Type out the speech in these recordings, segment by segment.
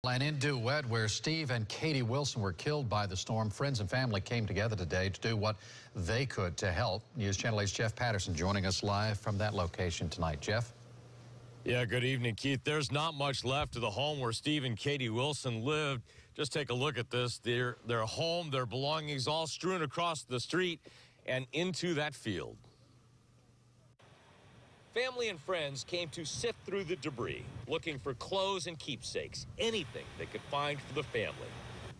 And in Duet, where Steve and Kade Wilson were killed by the storm, friends and family came together today to do what they could to help. News Channel 8's Jeff Patterson joining us live from that location tonight. Jeff? Yeah, good evening, Keith. There's not much left of the home where Steve and Kade Wilson lived. Just take a look at this. Their home, their belongings all strewn across the street and into that field. Family and friends came to sift through the debris, looking for clothes and keepsakes, anything they could find for the family.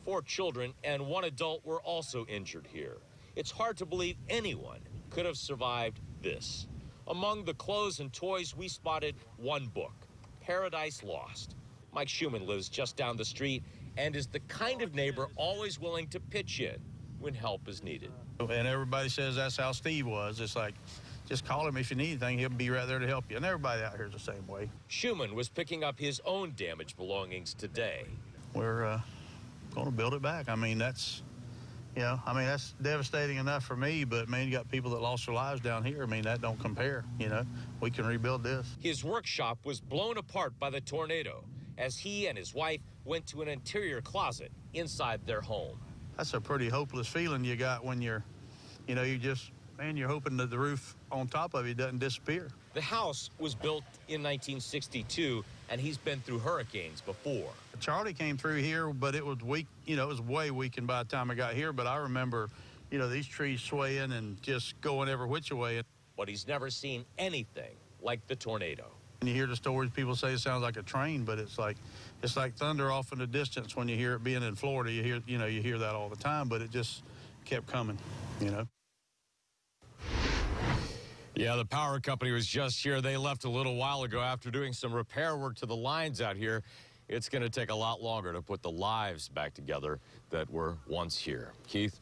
4 children and 1 adult were also injured here. It's hard to believe anyone could have survived this. Among the clothes and toys, we spotted 1 book, Paradise Lost. Mike Schumann lives just down the street and is the kind of neighbor always willing to pitch in when help is needed. And everybody says that's how Steve was. It's like, just call him if you need anything. He'll be right there to help you. And everybody out here is the same way. Schumann was picking up his own damaged belongings today. We're going to build it back. I mean, that's devastating enough for me, but, man, you got people that lost their lives down here. I mean, that don't compare, We can rebuild this. His workshop was blown apart by the tornado as he and his wife went to an interior closet inside their home. That's a pretty hopeless feeling you got when you're hoping that the roof on top of you doesn't disappear. The house was built in 1962, and he's been through hurricanes before. Charlie came through here, but it was weak. It was way weakened by the time I got here. But I remember, these trees swaying and just going every which way. But he's never seen anything like the tornado. And you hear the stories, people say it sounds like a train, but it's like thunder off in the distance when you hear it. Being in Florida, you hear that all the time, but it just kept coming, Yeah, the power company was just here. They left a little while ago after doing some repair work to the lines out here. It's going to take a lot longer to put the lives back together that were once here. Keith?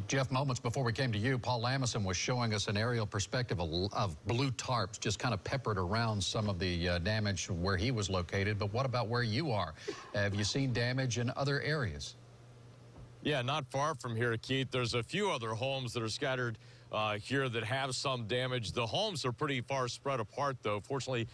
Jeff, moments before we came to you, Paul Lamison was showing us an aerial perspective of blue tarps just kind of peppered around some of the damage where he was located. But what about where you are? Have you seen damage in other areas? Yeah, not far from here, Keith. There's a few other homes that are scattered here that have some damage. The homes are pretty far spread apart, though. Fortunately,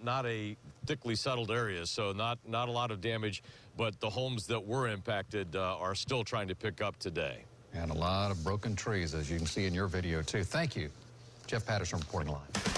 not a thickly settled area, so not a lot of damage. But the homes that were impacted are still trying to pick up today. And a lot of broken trees, as you can see in your video, too. Thank you. Jeff Patterson reporting live.